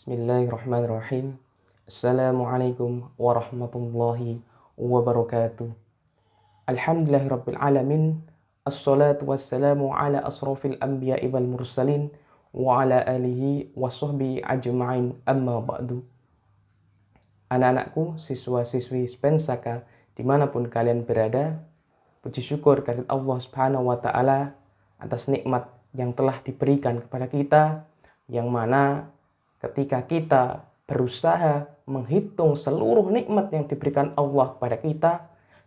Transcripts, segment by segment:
Bismillahirrahmanirrahim. Assalamualaikum warahmatullahi wabarakatuh. Alhamdulillahirabbil alamin. Assalatu wassalamu ala asrofil anbiya'i wal mursalin wa ala alihi wa sahbihi ajma'in, amma ba'du. Anak-anakku, siswa-siswi Spensaka dimanapun kalian berada, puji syukur kehadirat Allah Subhanahu wa Ta'ala atas nikmat yang telah diberikan kepada kita, yang mana ketika kita berusaha menghitung seluruh nikmat yang diberikan Allah kepada kita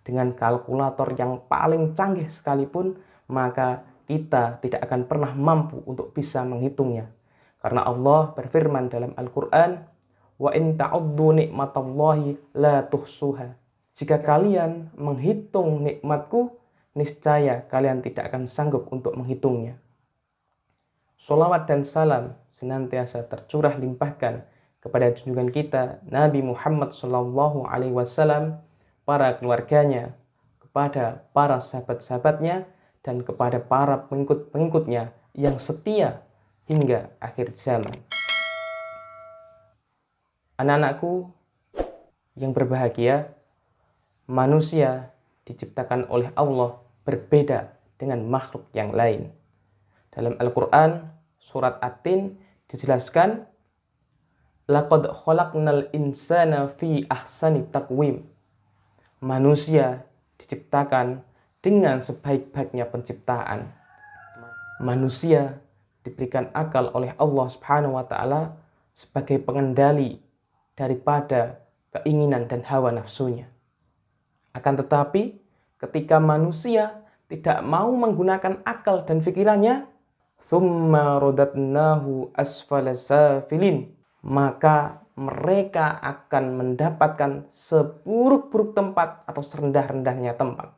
dengan kalkulator yang paling canggih sekalipun, maka kita tidak akan pernah mampu untuk bisa menghitungnya. Karena Allah berfirman dalam Al-Quran, "Wa in ta'uddu nikmatallahi la tuhsuha." Jika kalian menghitung nikmatku, niscaya kalian tidak akan sanggup untuk menghitungnya. Sholawat dan salam senantiasa tercurah limpahkan kepada junjungan kita Nabi Muhammad SAW, para keluarganya, kepada para sahabat-sahabatnya, dan kepada para pengikut-pengikutnya yang setia hingga akhir zaman. Anak-anakku yang berbahagia, manusia diciptakan oleh Allah berbeda dengan makhluk yang lain. Dalam Al-Quran, surat At-Tin dijelaskan, "Laqad khalaqnal insana fi ahsani taqwim." Manusia diciptakan dengan sebaik-baiknya penciptaan. Manusia diberikan akal oleh Allah Subhanahu wa Ta'ala sebagai pengendali daripada keinginan dan hawa nafsunya. Akan tetapi, ketika manusia tidak mau menggunakan akal dan pikirannya, "Tsumma radatnahu asfala safilin," maka mereka akan mendapatkan seburuk-buruk tempat atau serendah-rendahnya tempat.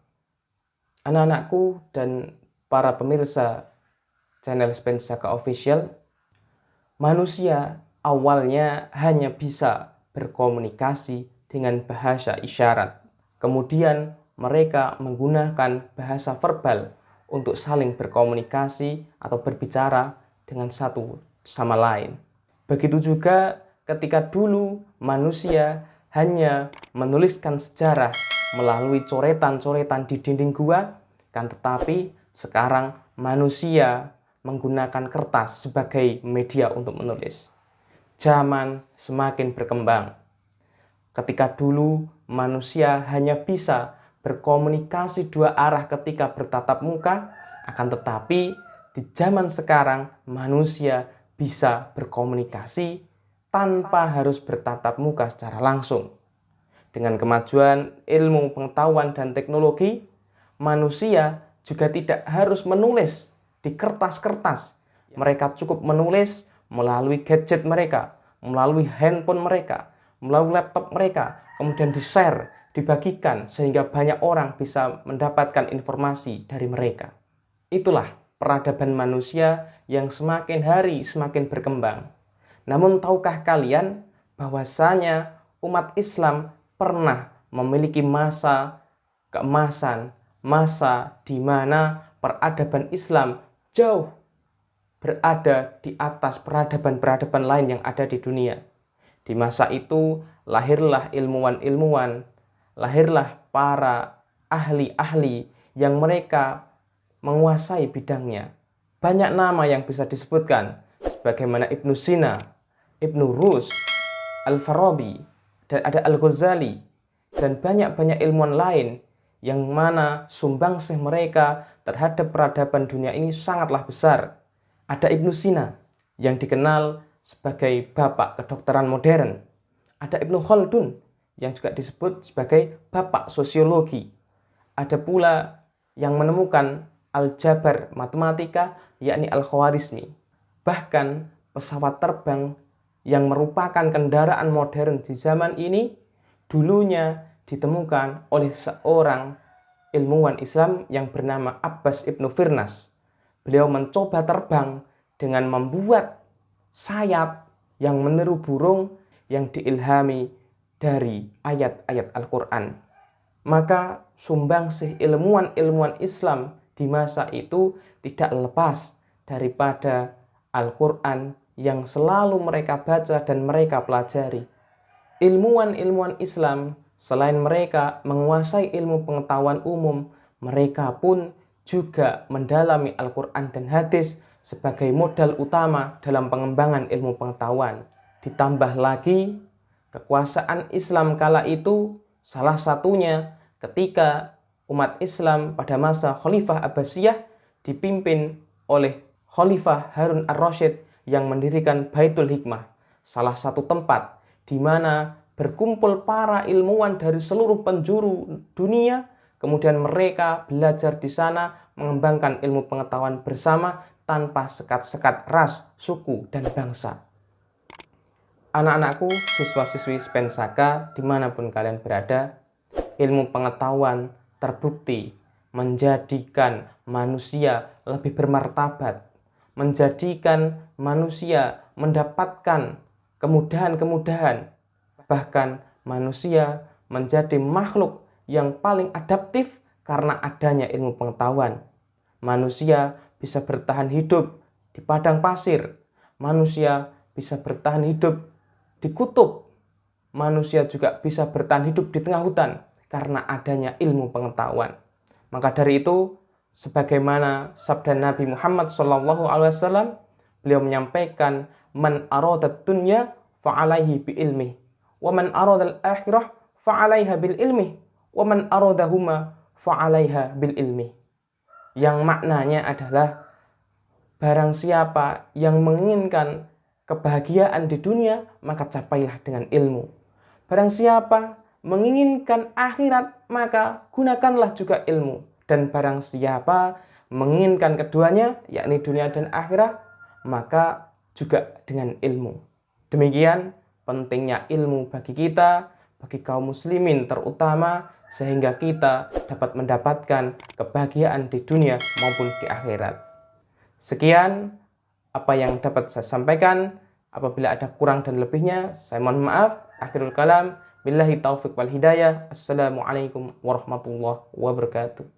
Anak-anakku dan para pemirsa channel Spensaka Official, manusia awalnya hanya bisa berkomunikasi dengan bahasa isyarat. Kemudian mereka menggunakan bahasa verbal untuk saling berkomunikasi atau berbicara dengan satu sama lain. Begitu juga ketika dulu manusia hanya menuliskan sejarah melalui coretan-coretan di dinding gua, kan tetapi sekarang manusia menggunakan kertas sebagai media untuk menulis. Zaman semakin berkembang. Ketika dulu manusia hanya bisa berkomunikasi dua arah ketika bertatap muka, akan tetapi di zaman sekarang manusia bisa berkomunikasi tanpa harus bertatap muka secara langsung. Dengan kemajuan ilmu pengetahuan dan teknologi, manusia juga tidak harus menulis di kertas-kertas. Mereka cukup menulis melalui gadget mereka, melalui handphone mereka, melalui laptop mereka, kemudian di-share, dibagikan sehingga banyak orang bisa mendapatkan informasi dari mereka. Itulah peradaban manusia yang semakin hari semakin berkembang. Namun tahukah kalian bahwasanya umat Islam pernah memiliki masa keemasan, masa di mana peradaban Islam jauh berada di atas peradaban-peradaban lain yang ada di dunia. Di masa itu lahirlah ilmuwan-ilmuwan, lahirlah para ahli-ahli yang mereka menguasai bidangnya. Banyak nama yang bisa disebutkan, sebagaimana Ibnu Sina, Ibnu Rus, Al-Farabi, dan ada Al-Ghazali, dan banyak-banyak ilmuwan lain yang mana sumbangsih mereka terhadap peradaban dunia ini sangatlah besar. Ada Ibnu Sina yang dikenal sebagai bapak kedokteran modern. Ada Ibnu Khaldun yang juga disebut sebagai bapak sosiologi. Ada pula yang menemukan aljabar matematika, yakni Al-Khwarizmi. Bahkan pesawat terbang yang merupakan kendaraan modern di zaman ini dulunya ditemukan oleh seorang ilmuwan Islam yang bernama Abbas Ibnu Firnas. Beliau mencoba terbang dengan membuat sayap yang meniru burung yang diilhami dari ayat-ayat Al-Quran. Maka sumbangsih ilmuwan-ilmuwan Islam di masa itu tidak lepas daripada Al-Quran yang selalu mereka baca dan mereka pelajari. Ilmuwan-ilmuwan Islam selain mereka menguasai ilmu pengetahuan umum, mereka pun juga mendalami Al-Quran dan hadis sebagai modal utama dalam pengembangan ilmu pengetahuan. Ditambah lagi, kekuasaan Islam kala itu salah satunya ketika umat Islam pada masa Khalifah Abbasiyah dipimpin oleh Khalifah Harun ar-Rasyid yang mendirikan Baitul Hikmah, salah satu tempat di mana berkumpul para ilmuwan dari seluruh penjuru dunia, kemudian mereka belajar di sana mengembangkan ilmu pengetahuan bersama tanpa sekat-sekat ras, suku, dan bangsa. Anak-anakku, siswa-siswi Spensaka, dimanapun kalian berada, ilmu pengetahuan terbukti menjadikan manusia lebih bermartabat, menjadikan manusia mendapatkan kemudahan-kemudahan, bahkan manusia menjadi makhluk yang paling adaptif karena adanya ilmu pengetahuan. Manusia bisa bertahan hidup di padang pasir, manusia bisa bertahan hidup di kutub, manusia juga bisa bertahan hidup di tengah hutan karena adanya ilmu pengetahuan. Maka dari itu, sebagaimana sabda Nabi Muhammad SAW, beliau menyampaikan, man aradat dunya fa'alaihi bi ilmih, wa man aradal akhirah fa'alaiha bil ilmih, wa man aradahuma fa'alaiha bil ilmih. Yang maknanya adalah, barang siapa yang menginginkan kebahagiaan di dunia, maka capailah dengan ilmu. Barang siapa menginginkan akhirat, maka gunakanlah juga ilmu. Dan barang siapa menginginkan keduanya, yakni dunia dan akhirat, maka juga dengan ilmu. Demikian pentingnya ilmu bagi kita, bagi kaum muslimin terutama, sehingga kita dapat mendapatkan kebahagiaan di dunia maupun di akhirat. Sekian apa yang dapat saya sampaikan. Apabila ada kurang dan lebihnya, saya mohon maaf. Akhirul kalam, billahi taufiq wal hidayah. Assalamualaikum warahmatullahi wabarakatuh.